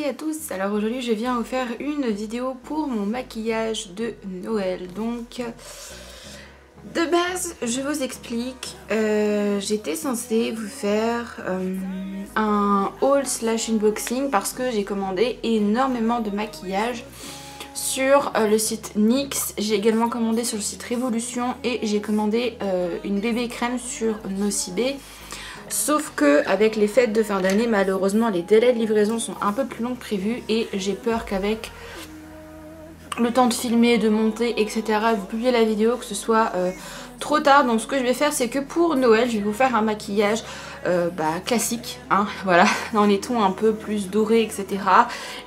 et à tous. Alors aujourd'hui je viens vous faire une vidéo pour mon maquillage de Noël. Donc de base je vous explique, j'étais censée vous faire un haul slash unboxing parce que j'ai commandé énormément de maquillage sur le site NYX. J'ai également commandé sur le site Révolution et j'ai commandé une bébé crème sur Nocibé. Sauf que avec les fêtes de fin d'année, malheureusement les délais de livraison sont un peu plus longs que prévu et j'ai peur qu'avec le temps de filmer, de monter, etc., de publier la vidéo, que ce soit trop tard. Donc ce que je vais faire, c'est que pour Noël, je vais vous faire un maquillage classique, hein, voilà, dans les tons un peu plus dorés, etc.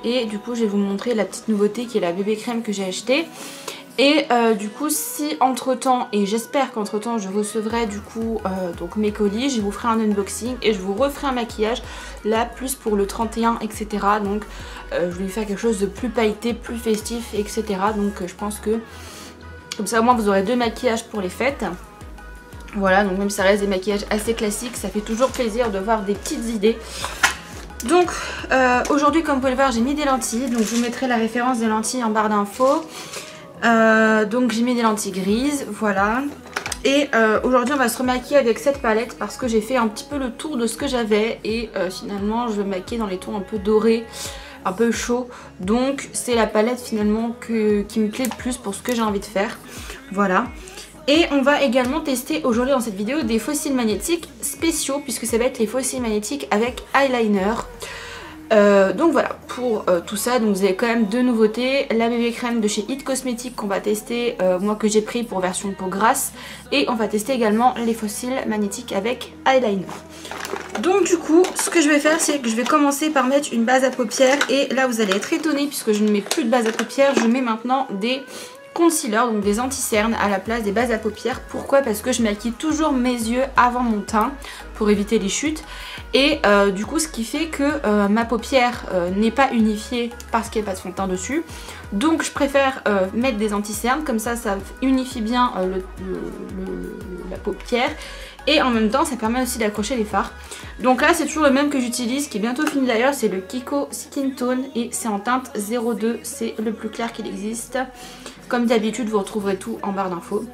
Et du coup, je vais vous montrer la petite nouveauté qui est la bébé crème que j'ai achetée. Et du coup, si entre temps, et j'espère qu'entre temps je recevrai du coup donc mes colis, je vous ferai un unboxing et je vous referai un maquillage là plus pour le 31, etc. Donc je vais faire quelque chose de plus pailleté, plus festif, etc. Donc je pense que comme ça au moins vous aurez deux maquillages pour les fêtes. Voilà, donc même si ça reste des maquillages assez classiques, ça fait toujours plaisir de voir des petites idées. Donc aujourd'hui, comme vous pouvez le voir, j'ai mis des lentilles, donc je vous mettrai la référence des lentilles en barre d'infos. Donc j'ai mis des lentilles grises, voilà. Et aujourd'hui on va se remaquiller avec cette palette parce que j'ai fait un petit peu le tour de ce que j'avais. Et finalement je vais maquiller dans les tons un peu dorés, un peu chauds. Donc c'est la palette finalement qui me plaît le plus pour ce que j'ai envie de faire. Voilà. Et on va également tester aujourd'hui dans cette vidéo des fossiles magnétiques spéciaux, puisque ça va être les fossiles magnétiques avec eyeliner. Donc voilà, pour tout ça, donc vous avez quand même deux nouveautés. La bébé crème de chez It Cosmetics qu'on va tester, moi que j'ai pris pour version peau grasse. Et on va tester également les fossiles magnétiques avec eyeliner. Donc du coup, ce que je vais faire, c'est que je vais commencer par mettre une base à paupières. Et là vous allez être étonnés puisque je ne mets plus de base à paupières, je mets maintenant des concealer, donc des anti-cernes à la place des bases à paupières. Pourquoi? Parce que je maquille toujours mes yeux avant mon teint pour éviter les chutes. Et du coup ce qui fait que ma paupière n'est pas unifiée parce qu'il n'y a pas de fond de teint dessus. Donc je préfère mettre des anti-cernes, comme ça ça unifie bien la paupière. Et en même temps ça permet aussi d'accrocher les fards. Donc là c'est toujours le même que j'utilise, qui est bientôt fini d'ailleurs, c'est le Kiko Skin Tone et c'est en teinte 02, c'est le plus clair qu'il existe. Comme d'habitude vous retrouverez tout en barre d'infos.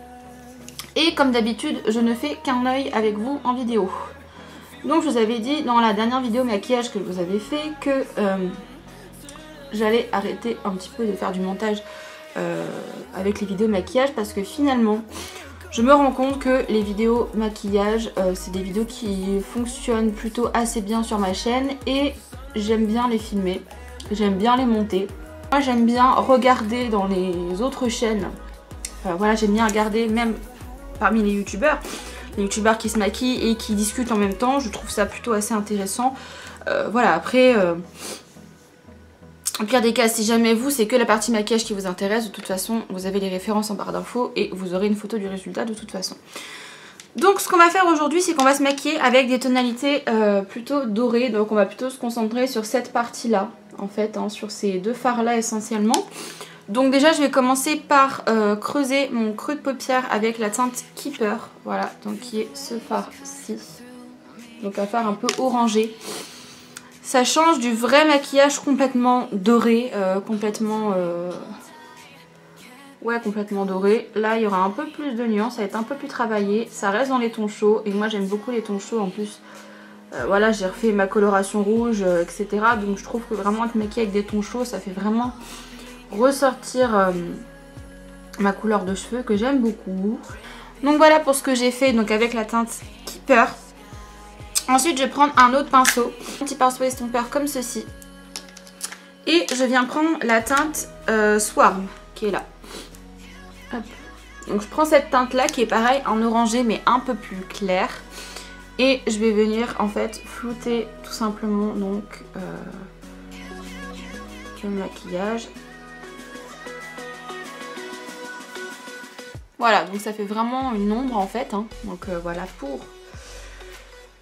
Et comme d'habitude je ne fais qu'un œil avec vous en vidéo. Donc je vous avais dit dans la dernière vidéo maquillage que je vous avais fait que j'allais arrêter un petit peu de faire du montage avec les vidéos maquillage, parce que finalement je me rends compte que les vidéos maquillage c'est des vidéos qui fonctionnent plutôt assez bien sur ma chaîne et j'aime bien les filmer, j'aime bien les monter. Moi j'aime bien regarder dans les autres chaînes, voilà, j'aime bien regarder même parmi les youtubeurs qui se maquillent et qui discutent en même temps, je trouve ça plutôt assez intéressant. Voilà, après au pire des cas, si jamais vous c'est que la partie maquillage qui vous intéresse, de toute façon vous avez les références en barre d'infos et vous aurez une photo du résultat de toute façon. Donc ce qu'on va faire aujourd'hui, c'est qu'on va se maquiller avec des tonalités plutôt dorées. Donc on va plutôt se concentrer sur cette partie là en fait, hein, sur ces deux fards là essentiellement. Donc déjà je vais commencer par creuser mon creux de paupière avec la teinte Keeper, voilà, donc qui est ce fard-ci. Donc un fard un peu orangé. Ça change du vrai maquillage complètement doré, complètement doré. Là il y aura un peu plus de nuances, ça va être un peu plus travaillé. Ça reste dans les tons chauds et moi j'aime beaucoup les tons chauds en plus. Voilà, j'ai refait ma coloration rouge, etc. Donc je trouve que vraiment être maquillée avec des tons chauds, ça fait vraiment ressortir ma couleur de cheveux que j'aime beaucoup. Donc voilà pour ce que j'ai fait donc avec la teinte Keeper. Ensuite je vais prendre un autre pinceau, un petit pinceau estompeur comme ceci. Et je viens prendre la teinte Swarm qui est là. Hop. Donc je prends cette teinte là qui est pareil en orangé mais un peu plus clair. Et je vais venir en fait flouter tout simplement donc le maquillage. Voilà, donc ça fait vraiment une ombre en fait, hein. Donc voilà pour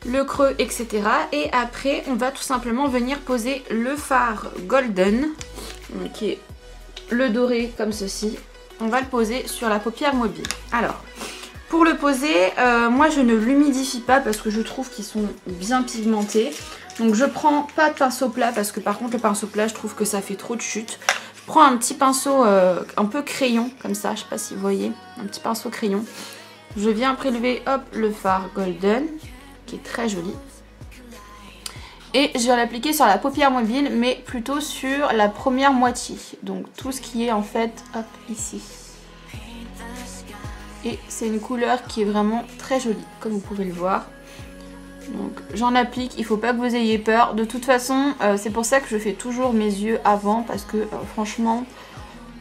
le creux, etc. Et après on va tout simplement venir poser le fard Golden, qui est le doré comme ceci. On va le poser sur la paupière mobile. Alors pour le poser, moi je ne l'humidifie pas parce que je trouve qu'ils sont bien pigmentés. Donc je prends pas de pinceau plat parce que par contre le pinceau plat je trouve que ça fait trop de chute. Je prends un petit pinceau un peu crayon comme ça, je sais pas si vous voyez, un petit pinceau crayon. Je viens prélever hop le fard golden qui est très joli. Et je vais l'appliquer sur la paupière mobile mais plutôt sur la première moitié. Donc tout ce qui est en fait hop ici. Et c'est une couleur qui est vraiment très jolie comme vous pouvez le voir. Donc j'en applique, il ne faut pas que vous ayez peur. De toute façon c'est pour ça que je fais toujours mes yeux avant parce que franchement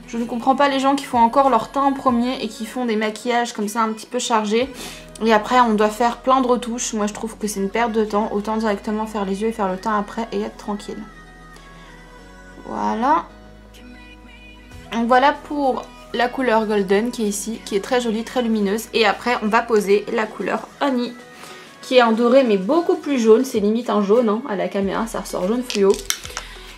je ne comprends pas les gens qui font encore leur teint en premier et qui font des maquillages comme ça un petit peu chargés. Et après on doit faire plein de retouches. Moi je trouve que c'est une perte de temps. Autant directement faire les yeux et faire le teint après et être tranquille. Voilà. Donc voilà pour la couleur golden qui est ici, qui est très jolie, très lumineuse. Et après on va poser la couleur honey qui est en doré mais beaucoup plus jaune. C'est limite un jaune hein, à la caméra, ça ressort jaune fluo.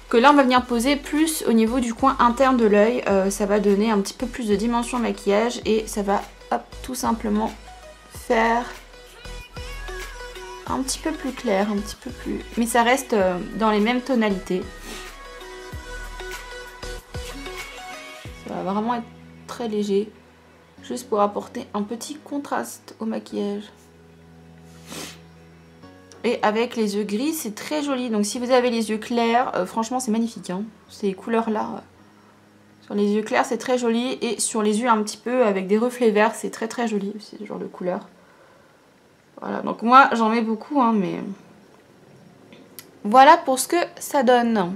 Que là on va venir poser plus au niveau du coin interne de l'œil. Ça va donner un petit peu plus de dimension au maquillage et ça va hop, tout simplement faire un petit peu plus clair, un petit peu plus... Mais ça reste dans les mêmes tonalités. Ça va vraiment être très léger. Juste pour apporter un petit contraste au maquillage. Et avec les yeux gris, c'est très joli. Donc si vous avez les yeux clairs, franchement c'est magnifique. Hein. Ces couleurs-là, sur les yeux clairs, c'est très joli. Et sur les yeux un petit peu avec des reflets verts, c'est très très joli aussi, ce genre de couleur. Voilà, donc moi j'en mets beaucoup, hein, mais... Voilà pour ce que ça donne.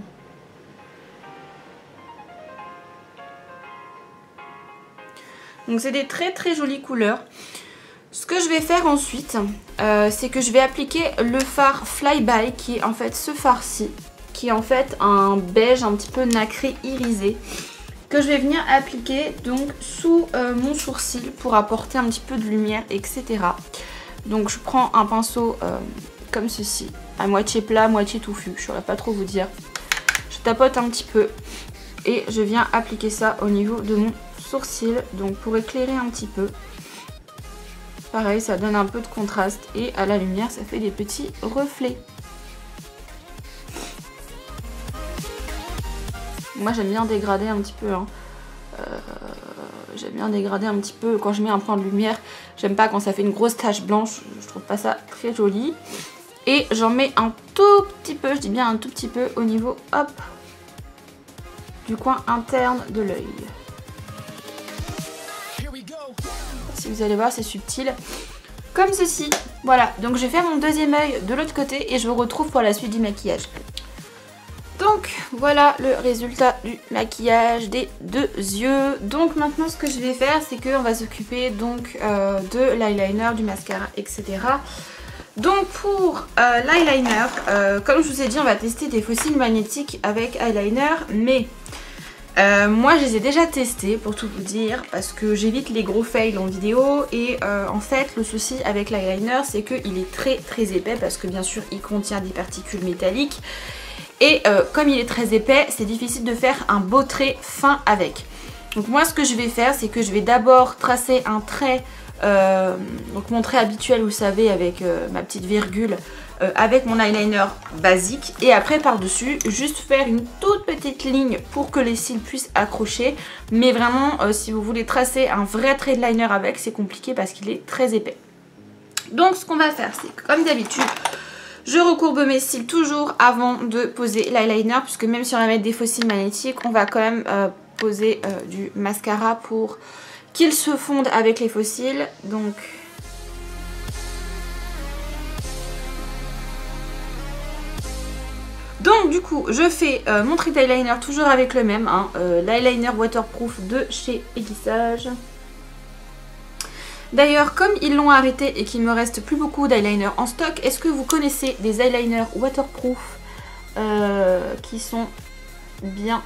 Donc c'est des très très jolies couleurs. Ce que je vais faire ensuite, c'est que je vais appliquer le fard Flyby, qui est en fait ce fard-ci, qui est en fait un beige un petit peu nacré irisé, que je vais venir appliquer donc sous mon sourcil pour apporter un petit peu de lumière, etc. Donc je prends un pinceau comme ceci, à moitié plat, moitié touffu, je ne saurais pas trop vous dire. Je tapote un petit peu et je viens appliquer ça au niveau de mon sourcil, donc pour éclairer un petit peu. Pareil, ça donne un peu de contraste et à la lumière, ça fait des petits reflets. Moi, j'aime bien dégrader un petit peu. Hein. J'aime bien dégrader un petit peu quand je mets un point de lumière. J'aime pas quand ça fait une grosse tache blanche. Je trouve pas ça très joli. Et j'en mets un tout petit peu, je dis bien un tout petit peu, au niveau, hop, du coin interne de l'œil. Si vous allez voir, c'est subtil. Comme ceci. Voilà, donc je vais faire mon deuxième œil de l'autre côté et je vous retrouve pour la suite du maquillage. Donc voilà le résultat du maquillage des deux yeux. Donc maintenant ce que je vais faire, c'est qu'on va s'occuper donc de l'eyeliner, du mascara, etc. Donc pour l'eyeliner, comme je vous ai dit, on va tester des fossiles magnétiques avec eyeliner, mais moi je les ai déjà testés pour tout vous dire parce que j'évite les gros fails en vidéo et en fait le souci avec l'eyeliner c'est qu'il est très très épais parce que bien sûr il contient des particules métalliques et comme il est très épais c'est difficile de faire un beau trait fin avec. Donc moi ce que je vais faire c'est que je vais d'abord tracer un trait, donc mon trait habituel vous savez avec ma petite virgule, avec mon eyeliner basique et après par dessus juste faire une toute petite ligne pour que les cils puissent accrocher, mais vraiment si vous voulez tracer un vrai trait de liner avec c'est compliqué parce qu'il est très épais. Donc ce qu'on va faire c'est que comme d'habitude je recourbe mes cils toujours avant de poser l'eyeliner puisque même si on va mettre des faux cils magnétiques on va quand même poser du mascara pour qu'ils se fondent avec les faux cils. Donc du coup je fais mon trait d'eyeliner toujours avec le même, hein, l'eyeliner waterproof de chez Aiguisage. D'ailleurs comme ils l'ont arrêté et qu'il me reste plus beaucoup d'eyeliner en stock, est-ce que vous connaissez des eyeliners waterproof qui sont bien ?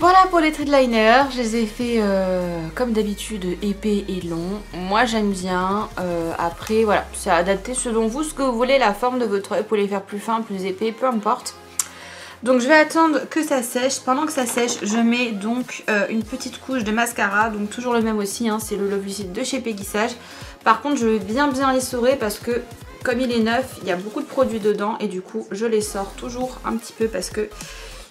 Voilà pour les traits de liner, je les ai fait comme d'habitude épais et longs. Moi j'aime bien, après voilà, c'est adapté selon vous ce que vous voulez, la forme de votre œil, vous pouvez les faire plus fins, plus épais, peu importe. Donc je vais attendre que ça sèche. Pendant que ça sèche, je mets donc une petite couche de mascara. Donc toujours le même aussi, hein, c'est le Love Lucide de chez Peggy Sage. Par contre je vais bien l'essorer parce que comme il est neuf, il y a beaucoup de produits dedans. Et du coup je les sors toujours un petit peu parce que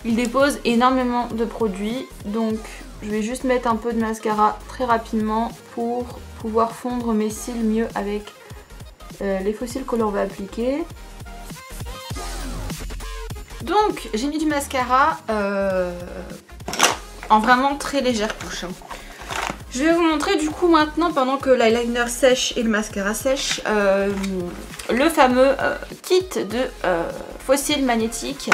il dépose énormément de produits. Donc je vais juste mettre un peu de mascara très rapidement pour pouvoir fondre mes cils mieux avec les faux cils que l'on va appliquer. Donc j'ai mis du mascara en vraiment très légère couche. Je vais vous montrer du coup maintenant, pendant que l'eyeliner sèche et le mascara sèche, le fameux kit de faux cils magnétiques.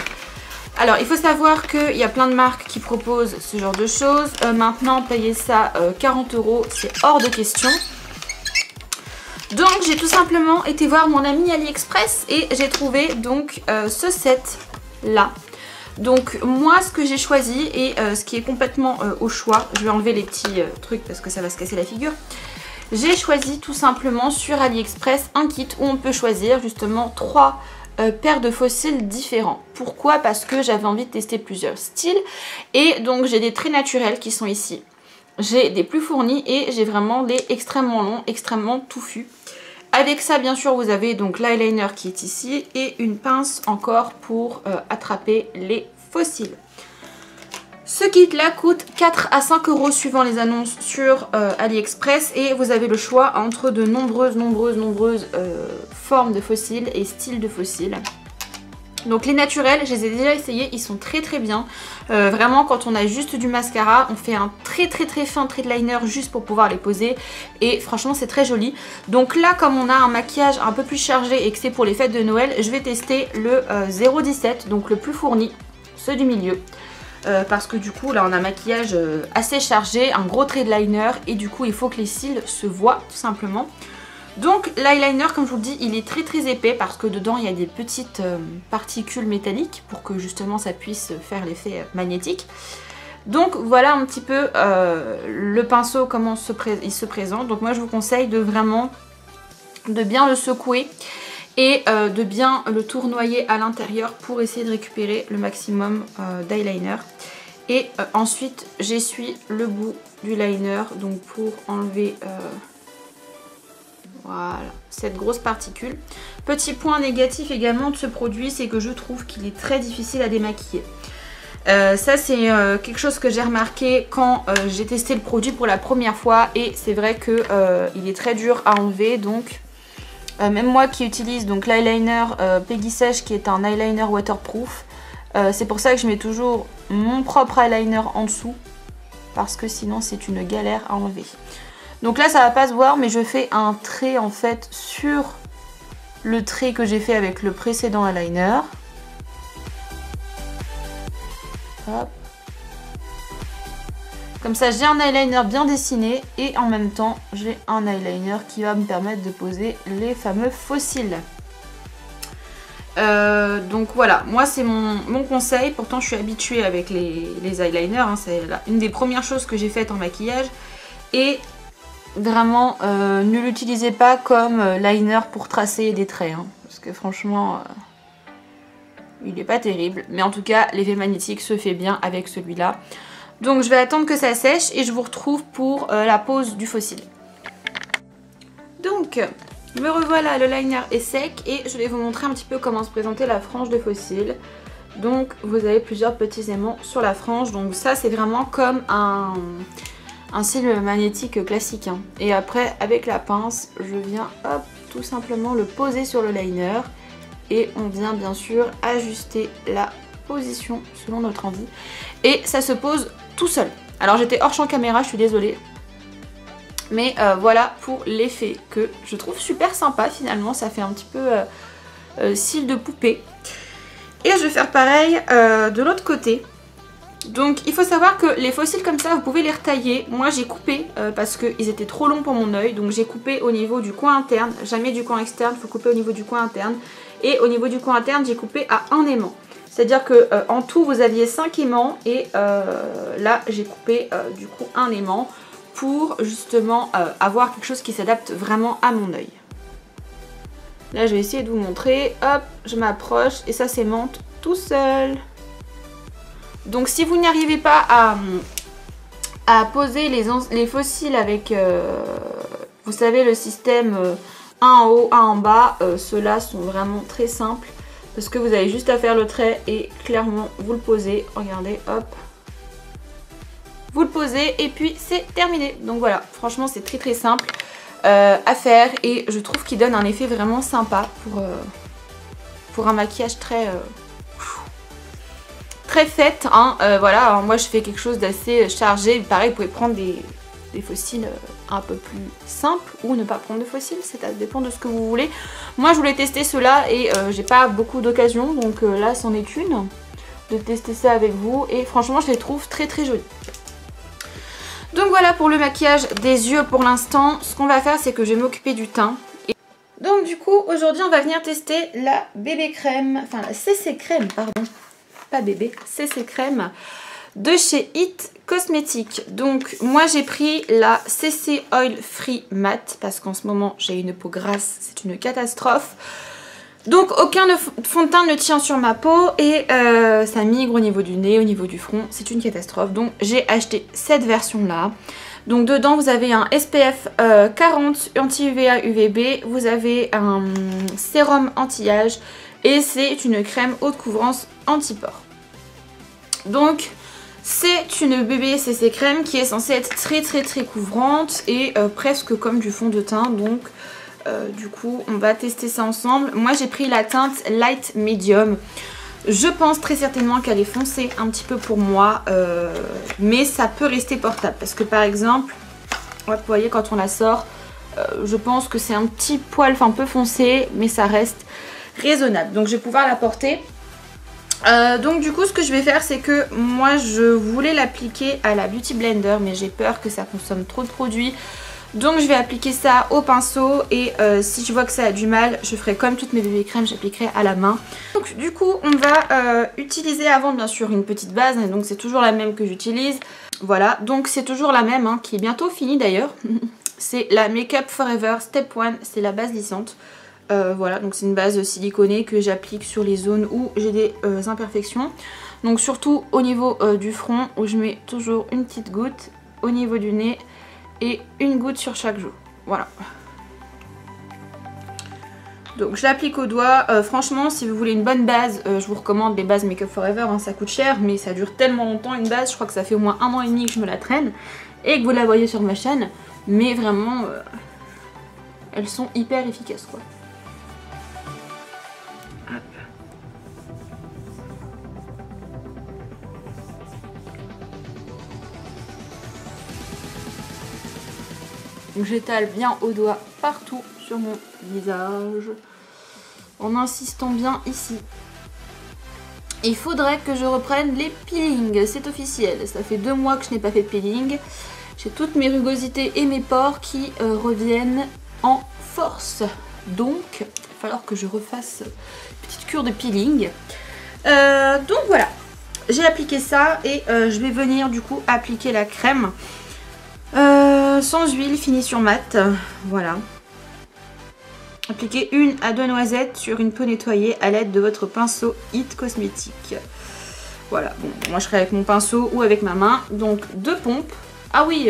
Alors il faut savoir qu'il y a plein de marques qui proposent ce genre de choses. Maintenant payer ça 40 €, c'est hors de question. Donc j'ai tout simplement été voir mon ami AliExpress et j'ai trouvé donc ce set là. Donc moi ce que j'ai choisi et ce qui est complètement au choix, je vais enlever les petits trucs parce que ça va se casser la figure. J'ai choisi tout simplement sur AliExpress un kit où on peut choisir justement 3 paires de faux cils différents. Pourquoi? Parce que j'avais envie de tester plusieurs styles et donc j'ai des traits naturels qui sont ici. J'ai des plus fournis et j'ai vraiment des extrêmement longs, extrêmement touffus. Avec ça bien sûr vous avez donc l'eyeliner qui est ici et une pince encore pour attraper les faux cils. Ce kit là coûte 4 à 5 € suivant les annonces sur AliExpress et vous avez le choix entre de nombreuses formes de faux cils et styles de faux cils. Donc les naturels, je les ai déjà essayés, ils sont très bien. Vraiment quand on a juste du mascara, on fait un très fin trait de liner juste pour pouvoir les poser. Et franchement c'est très joli. Donc là comme on a un maquillage un peu plus chargé et que c'est pour les fêtes de Noël, je vais tester le 017, donc le plus fourni, ceux du milieu. Parce que du coup là on a un maquillage assez chargé, un gros trait de liner et du coup il faut que les cils se voient tout simplement. Donc l'eyeliner comme je vous le dis il est très épais parce que dedans il y a des petites particules métalliques pour que justement ça puisse faire l'effet magnétique. Donc voilà un petit peu le pinceau comment il se présente. Donc moi je vous conseille de vraiment bien le secouer et de bien le tournoyer à l'intérieur pour essayer de récupérer le maximum d'eyeliner. Et ensuite j'essuie le bout du liner donc pour enlever voilà, cette grosse particule. Petit point négatif également de ce produit, c'est que je trouve qu'il est très difficile à démaquiller. Ça c'est quelque chose que j'ai remarqué quand j'ai testé le produit pour la première fois et c'est vrai que il est très dur à enlever. Donc même moi qui utilise donc l'eyeliner Peggy Sage qui est un eyeliner waterproof, c'est pour ça que je mets toujours mon propre eyeliner en dessous parce que sinon c'est une galère à enlever. Donc là ça va pas se voir mais je fais un trait en fait sur le trait que j'ai fait avec le précédent eyeliner. Hop. Comme ça j'ai un eyeliner bien dessiné et en même temps j'ai un eyeliner qui va me permettre de poser les fameux faux cils. Donc voilà, moi c'est mon conseil, pourtant je suis habituée avec les eyeliners, hein, c'est une des premières choses que j'ai faites en maquillage et vraiment ne l'utilisez pas comme liner pour tracer des traits, hein, parce que franchement il n'est pas terrible, mais en tout cas l'effet magnétique se fait bien avec celui-là. Donc je vais attendre que ça sèche et je vous retrouve pour la pose du faux cil. Donc me revoilà, le liner est sec et je vais vous montrer un petit peu comment se présenter la frange de faux cils. Donc vous avez plusieurs petits aimants sur la frange, donc ça c'est vraiment comme un cil magnétique classique, hein. Et après avec la pince je viens hop tout simplement le poser sur le liner et on vient bien sûr ajuster la position selon notre envie et ça se pose tout seul. Alors j'étais hors champ caméra, je suis désolée, mais voilà pour l'effet que je trouve super sympa finalement, ça fait un petit peu cils de poupée. Et je vais faire pareil de l'autre côté. Donc il faut savoir que les faux cils comme ça vous pouvez les retailler. Moi j'ai coupé parce qu'ils étaient trop longs pour mon œil, donc j'ai coupé au niveau du coin interne, jamais du coin externe, il faut couper au niveau du coin interne. Et au niveau du coin interne j'ai coupé à un aimant. C'est-à-dire que en tout vous aviez 5 aimants et là j'ai coupé du coup un aimant pour justement avoir quelque chose qui s'adapte vraiment à mon œil. Là je vais essayer de vous montrer, hop je m'approche et ça s'aimante tout seul. Donc si vous n'y arrivez pas à poser les faux cils avec, vous savez, le système un en haut, un en bas, ceux-là sont vraiment très simples. Parce que vous avez juste à faire le trait et clairement vous le posez. Regardez, hop. Vous le posez et puis c'est terminé. Donc voilà, franchement c'est très très simple à faire. Et je trouve qu'il donne un effet vraiment sympa pour un maquillage très fait. Hein. Voilà, alors moi je fais quelque chose d'assez chargé. Pareil, vous pouvez prendre des faux cils un peu plus simples ou ne pas prendre de faux cils, ça dépend de ce que vous voulez. Moi je voulais tester ceux-là et j'ai pas beaucoup d'occasions, donc là c'en est une de tester ça avec vous et franchement je les trouve très très jolis. Donc voilà pour le maquillage des yeux pour l'instant. Ce qu'on va faire c'est que je vais m'occuper du teint. Donc du coup aujourd'hui on va venir tester la bébé crème, enfin la CC crème pardon, pas bébé, CC crème de chez It Cosmetics. Donc moi j'ai pris la CC Oil Free Matte parce qu'en ce moment j'ai une peau grasse, c'est une catastrophe. Donc aucun fond de teint ne tient sur ma peau et ça migre au niveau du nez, au niveau du front, c'est une catastrophe. Donc j'ai acheté cette version là. Donc dedans vous avez un SPF 40 anti-UVA UVB, vous avez un sérum anti-âge et c'est une crème haute couvrance anti-pores. Donc c'est une bébé CC crème qui est censée être très très très couvrante et presque comme du fond de teint. Donc du coup on va tester ça ensemble. Moi j'ai pris la teinte Light Medium. Je pense très certainement qu'elle est foncée un petit peu pour moi, mais ça peut rester portable. Parce que par exemple, vous voyez quand on la sort, je pense que c'est un petit poil, enfin un peu foncé, mais ça reste raisonnable. Donc je vais pouvoir la porter. Donc du coup ce que je vais faire c'est que moi je voulais l'appliquer à la Beauty Blender mais j'ai peur que ça consomme trop de produits. Donc je vais appliquer ça au pinceau et si je vois que ça a du mal je ferai comme toutes mes bébés crèmes, j'appliquerai à la main. Donc du coup on va utiliser avant bien sûr une petite base, donc c'est toujours la même que j'utilise. Voilà, donc c'est toujours la même hein, qui est bientôt finie d'ailleurs. C'est la Make Up Forever Step 1, c'est la base lissante. Voilà, donc c'est une base siliconée que j'applique sur les zones où j'ai des imperfections. Donc surtout au niveau du front où je mets toujours une petite goutte, au niveau du nez et une goutte sur chaque joue. Voilà. Donc je l'applique au doigt. Franchement si vous voulez une bonne base, je vous recommande les bases Make Up Forever, hein, ça coûte cher mais ça dure tellement longtemps une base. Je crois que ça fait au moins 1 an et demi que je me la traîne et que vous la voyez sur ma chaîne. Mais vraiment, elles sont hyper efficaces quoi. Donc j'étale bien au doigt partout sur mon visage en insistant bien ici. Il faudrait que je reprenne les peelings, c'est officiel. Ça fait 2 mois que je n'ai pas fait de peeling. J'ai toutes mes rugosités et mes pores qui reviennent en force. Donc il va falloir que je refasse une petite cure de peeling. Donc voilà, j'ai appliqué ça et je vais venir du coup appliquer la crème. Sans huile, finition mat, voilà. Appliquez 1 à 2 noisettes sur une peau nettoyée à l'aide de votre pinceau It Cosmetics. Voilà, bon, moi je serai avec mon pinceau ou avec ma main. Donc 2 pompes. Ah oui,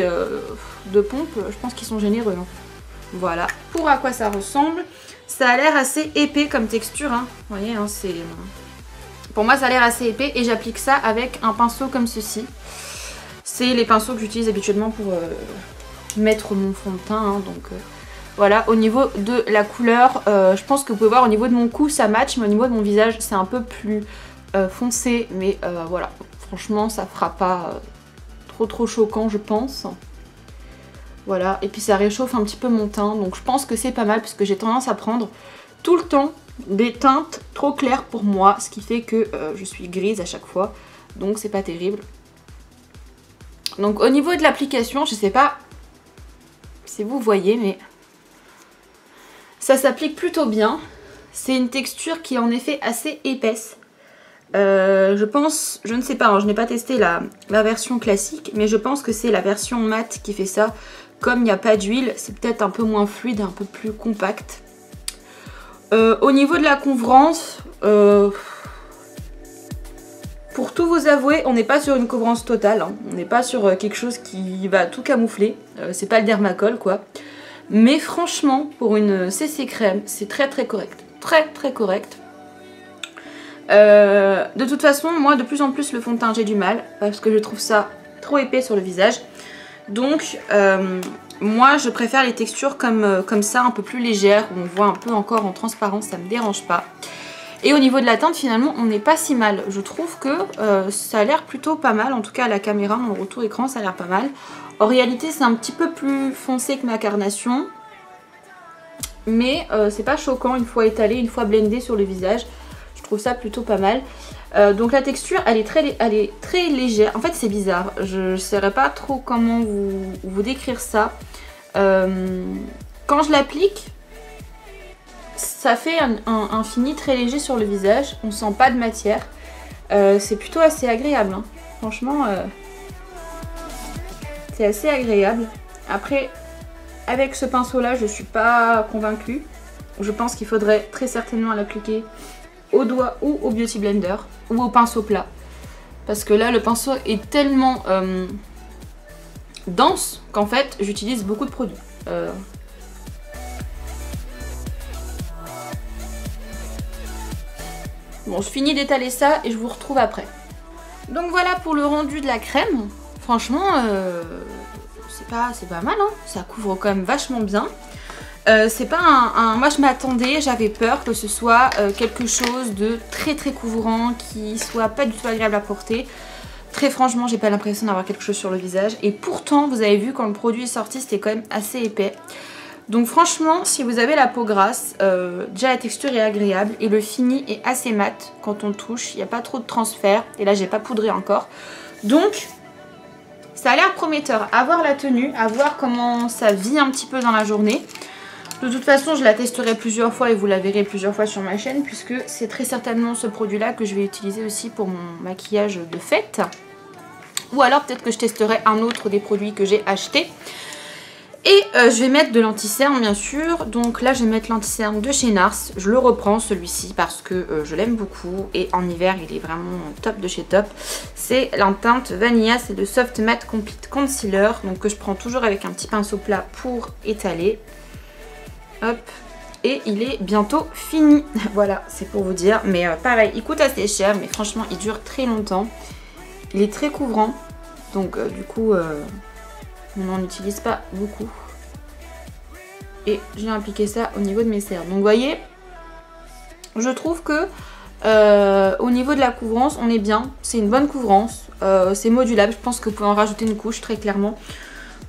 2 pompes, je pense qu'ils sont généreux. Hein. Voilà, pour à quoi ça ressemble. Ça a l'air assez épais comme texture. Hein. Vous voyez, hein, c'est... Pour moi ça a l'air assez épais et j'applique ça avec un pinceau comme ceci. C'est les pinceaux que j'utilise habituellement pour mettre mon fond de teint. Hein, donc voilà, au niveau de la couleur, je pense que vous pouvez voir au niveau de mon cou ça match, mais au niveau de mon visage c'est un peu plus foncé. Mais voilà, franchement ça fera pas trop choquant je pense. Voilà, et puis ça réchauffe un petit peu mon teint, donc je pense que c'est pas mal parce que j'ai tendance à prendre tout le temps des teintes trop claires pour moi, ce qui fait que je suis grise à chaque fois, donc c'est pas terrible. Donc au niveau de l'application, je sais pas si vous voyez, mais ça s'applique plutôt bien. C'est une texture qui est en effet assez épaisse. Je pense, je ne sais pas, hein, je n'ai pas testé la version classique, mais je pense que c'est la version mat qui fait ça. Comme il n'y a pas d'huile, c'est peut-être un peu moins fluide, un peu plus compact. Au niveau de la couvrance, Pour tout vous avouer, on n'est pas sur une couvrance totale, hein. On n'est pas sur quelque chose qui va tout camoufler. C'est pas le Dermacol quoi. Mais franchement, pour une CC crème, c'est très correct. Très correct. De toute façon, moi de plus en plus le fond de teint j'ai du mal parce que je trouve ça trop épais sur le visage. Donc moi je préfère les textures comme ça, un peu plus légères, où on voit un peu encore en transparence, ça me dérange pas. Et au niveau de la teinte finalement on n'est pas si mal. Je trouve que ça a l'air plutôt pas mal, en tout cas à la caméra, mon retour écran ça a l'air pas mal. En réalité c'est un petit peu plus foncé que ma carnation. Mais c'est pas choquant une fois étalé, une fois blendé sur le visage. Je trouve ça plutôt pas mal. Donc la texture elle est très légère. En fait c'est bizarre, je ne saurais pas trop comment vous décrire ça. Quand je l'applique, ça fait un fini très léger sur le visage. On sent pas de matière. C'est plutôt assez agréable, hein. Franchement c'est assez agréable. Après avec ce pinceau là je suis pas convaincue. Je pense qu'il faudrait très certainement l'appliquer au doigt ou au beauty blender ou au pinceau plat, parce que là le pinceau est tellement dense qu'en fait j'utilise beaucoup de produits. Bon, je finis d'étaler ça et je vous retrouve après. Donc voilà pour le rendu de la crème. Franchement c'est pas mal, hein. Ça couvre quand même vachement bien. C'est pas moi je m'attendais, j'avais peur que ce soit quelque chose de très couvrant, qui soit pas du tout agréable à porter. Très franchement j'ai pas l'impression d'avoir quelque chose sur le visage. Et pourtant vous avez vu quand le produit est sorti c'était quand même assez épais. Donc franchement si vous avez la peau grasse, déjà la texture est agréable et le fini est assez mat quand on le touche. Il n'y a pas trop de transfert et là j'ai pas poudré encore. Donc ça a l'air prometteur, à voir la tenue, à voir comment ça vit un petit peu dans la journée. De toute façon, je la testerai plusieurs fois et vous la verrez plusieurs fois sur ma chaîne, puisque c'est très certainement ce produit-là que je vais utiliser aussi pour mon maquillage de fête. Ou alors peut-être que je testerai un autre des produits que j'ai acheté. Et je vais mettre de l'anti-cerne bien sûr. Donc là je vais mettre l'anti-cerne de chez Nars. Je le reprends celui-ci parce que je l'aime beaucoup. Et en hiver il est vraiment top de chez top. C'est la teinte Vanilla, c'est de Soft Matte Complete Concealer. Donc que je prends toujours avec un petit pinceau plat pour étaler. Hop. Et il est bientôt fini. Voilà, c'est pour vous dire. Mais pareil, il coûte assez cher. Mais franchement il dure très longtemps. Il est très couvrant. Donc du coup... on n'en utilise pas beaucoup. Et je viens appliquer ça au niveau de mes cernes. Donc vous voyez, je trouve que au niveau de la couvrance, on est bien. C'est une bonne couvrance. C'est modulable. Je pense que vous pouvez en rajouter une couche très clairement.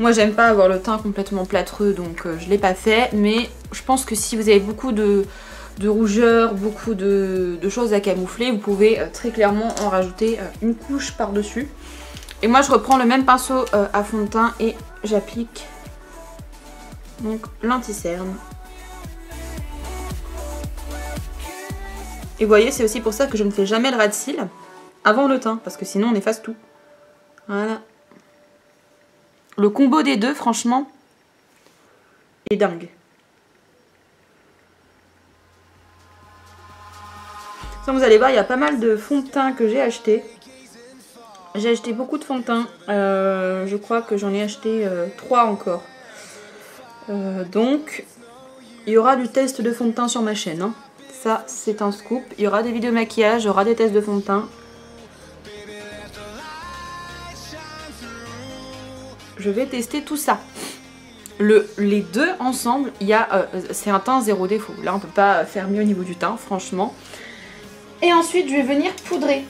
Moi j'aime pas avoir le teint complètement plâtreux, donc je l'ai pas fait. Mais je pense que si vous avez beaucoup de rougeur, beaucoup de choses à camoufler, vous pouvez très clairement en rajouter une couche par-dessus. Et moi je reprends le même pinceau à fond de teint et j'applique donc l'anti-cerne. Et vous voyez, c'est aussi pour ça que je ne fais jamais le ras de cils avant le teint, parce que sinon on efface tout. Voilà. Le combo des deux, franchement, est dingue. Ça, vous allez voir, il y a pas mal de fond de teint que j'ai acheté. J'ai acheté beaucoup de fond de teint. Je crois que j'en ai acheté 3 encore. Donc, il y aura du test de fond de teint sur ma chaîne, hein. Ça, c'est un scoop. Il y aura des vidéos maquillage, il y aura des tests de fond de teint. Je vais tester tout ça. Les deux ensemble, c'est un teint zéro défaut. Là, on peut pas faire mieux au niveau du teint, franchement. Et ensuite, je vais venir poudrer.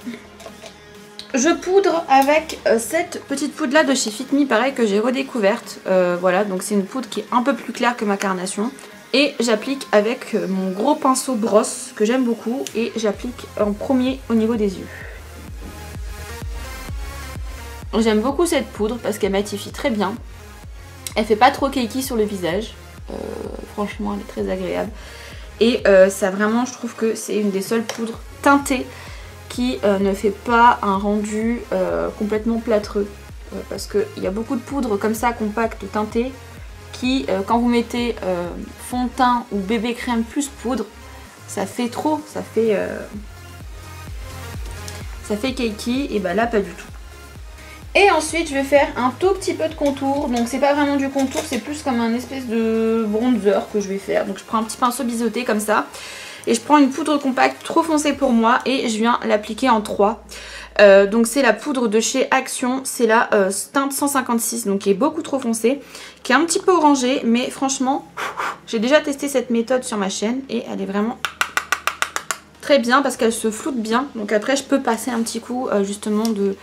Je poudre avec cette petite poudre là de chez Fit Me, pareil, que j'ai redécouverte. Voilà, donc c'est une poudre qui est un peu plus claire que ma carnation. Et j'applique avec mon gros pinceau brosse que j'aime beaucoup. Et j'applique en premier au niveau des yeux. J'aime beaucoup cette poudre parce qu'elle matifie très bien. Elle fait pas trop cakey sur le visage. Franchement, elle est très agréable. Et ça vraiment, je trouve que c'est une des seules poudres teintées qui ne fait pas un rendu complètement plâtreux. Parce qu'il y a beaucoup de poudres comme ça, compactes, teintées, qui, quand vous mettez fond de teint ou bébé crème plus poudre, ça fait trop, ça fait ça fait cakey, et bah là pas du tout. Et ensuite je vais faire un tout petit peu de contour, donc c'est pas vraiment du contour, c'est plus comme un espèce de bronzer que je vais faire. Donc je prends un petit pinceau biseauté comme ça, et je prends une poudre compacte trop foncée pour moi, et je viens l'appliquer en 3. Donc c'est la poudre de chez Action, c'est la teinte 156, donc qui est beaucoup trop foncée, qui est un petit peu orangée, mais franchement j'ai déjà testé cette méthode sur ma chaîne et elle est vraiment très bien parce qu'elle se floute bien. Donc après je peux passer un petit coup justement de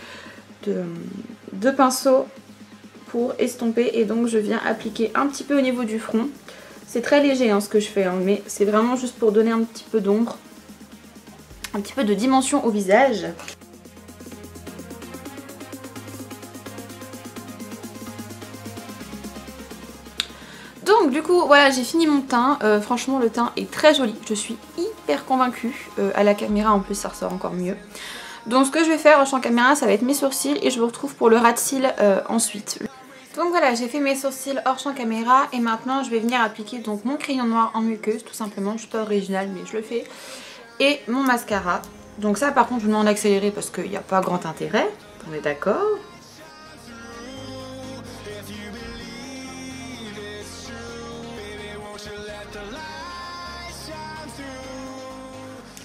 pinceau pour estomper, et donc je viens appliquer un petit peu au niveau du front. C'est très léger hein, ce que je fais hein, mais c'est vraiment juste pour donner un petit peu d'ombre, un petit peu de dimension au visage. Donc du coup voilà, j'ai fini mon teint, franchement le teint est très joli, je suis hyper convaincue, à la caméra en plus ça ressort encore mieux. Donc ce que je vais faire en caméra, ça va être mes sourcils, et je vous retrouve pour le ras de cils ensuite. Donc voilà, j'ai fait mes sourcils hors champ caméra, et maintenant je vais venir appliquer donc mon crayon noir en muqueuse tout simplement. Je suis pas originale mais je le fais, et mon mascara. Donc ça par contre je vous demande d'accélérer parce qu'il n'y a pas grand intérêt, on est d'accord.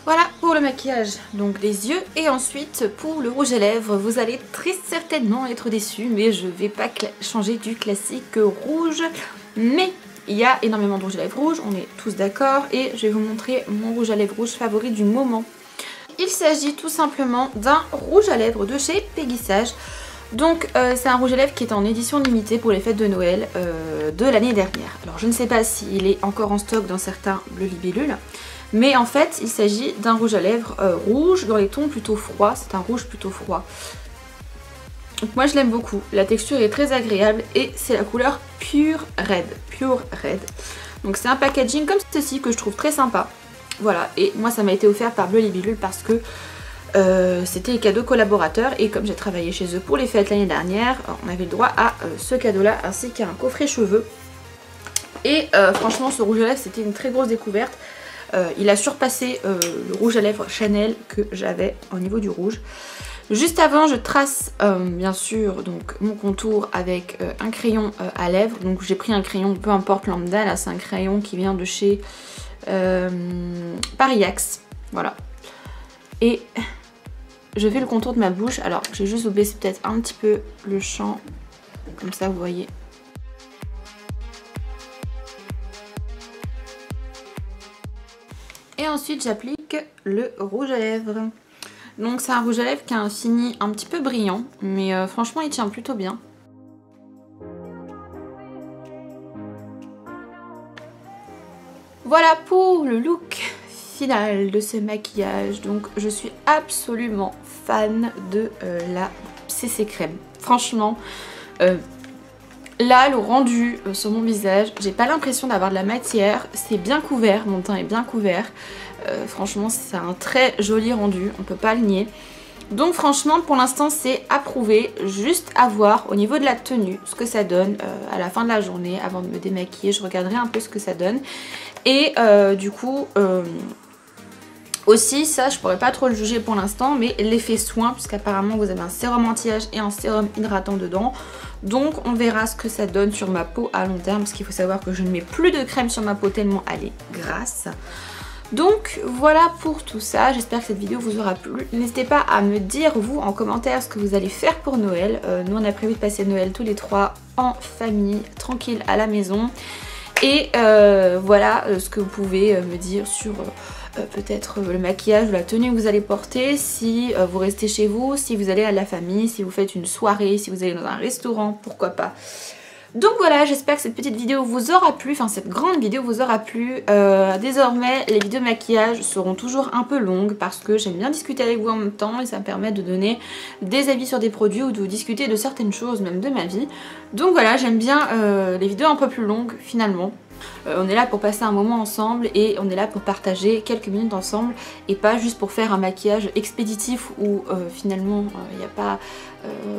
Voilà pour le maquillage, donc les yeux. Et ensuite pour le rouge à lèvres, vous allez très certainement être déçus, mais je vais pas changer du classique rouge. Mais il y a énormément de rouge à lèvres rouge, on est tous d'accord, et je vais vous montrer mon rouge à lèvres rouge favori du moment. Il s'agit tout simplement d'un rouge à lèvres de chez Peggy Sage. Donc c'est un rouge à lèvres qui est en édition limitée pour les fêtes de Noël de l'année dernière. Alors je ne sais pas s'il est encore en stock dans certains Bleu Libellule, mais en fait il s'agit d'un rouge à lèvres rouge dans les tons plutôt froids, c'est un rouge plutôt froid. Donc moi je l'aime beaucoup, la texture est très agréable et c'est la couleur Pure Red. Donc c'est un packaging comme ceci que je trouve très sympa. Voilà, et moi ça m'a été offert par Bleu Libellule parce que c'était les cadeaux collaborateurs, et comme j'ai travaillé chez eux pour les fêtes l'année dernière, on avait le droit à ce cadeau là ainsi qu'à un coffret cheveux. Et franchement ce rouge à lèvres c'était une très grosse découverte. Il a surpassé le rouge à lèvres Chanel que j'avais au niveau du rouge. Juste avant je trace bien sûr donc mon contour avec un crayon à lèvres. Donc j'ai pris un crayon peu importe lambda, là c'est un crayon qui vient de chez Paris Axe, voilà. Et je fais le contour de ma bouche. Alors j'ai juste baissé peut-être un petit peu le champ, comme ça vous voyez. Et ensuite j'applique le rouge à lèvres. Donc c'est un rouge à lèvres qui a un fini un petit peu brillant, mais franchement il tient plutôt bien. Voilà pour le look final de ce maquillage. Donc je suis absolument fan de la CC crème. Franchement, là le rendu sur mon visage, j'ai pas l'impression d'avoir de la matière, c'est bien couvert, mon teint est bien couvert. Franchement c'est un très joli rendu, on peut pas le nier. Donc franchement pour l'instant c'est approuvé, juste à voir au niveau de la tenue ce que ça donne à la fin de la journée. Avant de me démaquiller je regarderai un peu ce que ça donne. Et du coup aussi ça je pourrais pas trop le juger pour l'instant, mais l'effet soin, puisqu'apparemment vous avez un sérum anti-âge et un sérum hydratant dedans. Donc on verra ce que ça donne sur ma peau à long terme, parce qu'il faut savoir que je ne mets plus de crème sur ma peau tellement elle est grasse. Donc voilà pour tout ça, j'espère que cette vidéo vous aura plu. N'hésitez pas à me dire vous en commentaire ce que vous allez faire pour Noël. Nous on a prévu de passer Noël tous les trois en famille, tranquille à la maison. Et voilà ce que vous pouvez me dire sur peut-être le maquillage ou la tenue que vous allez porter, si vous restez chez vous, si vous allez à la famille, si vous faites une soirée, si vous allez dans un restaurant, pourquoi pas. Donc voilà, j'espère que cette petite vidéo vous aura plu, enfin cette grande vidéo vous aura plu. Désormais, les vidéos de maquillage seront toujours un peu longues parce que j'aime bien discuter avec vous en même temps et ça me permet de donner des avis sur des produits ou de discuter de certaines choses, même de ma vie. Donc voilà, j'aime bien les vidéos un peu plus longues finalement. On est là pour passer un moment ensemble et on est là pour partager quelques minutes ensemble et pas juste pour faire un maquillage expéditif où finalement il n'y a pas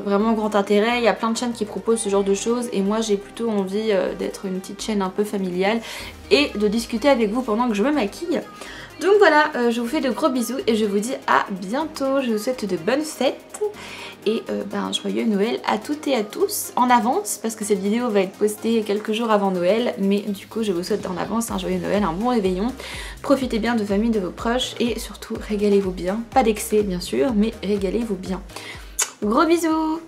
vraiment grand intérêt. Il y a plein de chaînes qui proposent ce genre de choses et moi j'ai plutôt envie d'être une petite chaîne un peu familiale et de discuter avec vous pendant que je me maquille. Donc voilà, je vous fais de gros bisous et je vous dis à bientôt. Je vous souhaite de bonnes fêtes et un joyeux Noël à toutes et à tous en avance parce que cette vidéo va être postée quelques jours avant Noël, mais du coup je vous souhaite en avance un joyeux Noël, un bon réveillon. Profitez bien de famille, de vos proches et surtout régalez-vous bien. Pas d'excès bien sûr, mais régalez-vous bien. Gros bisous!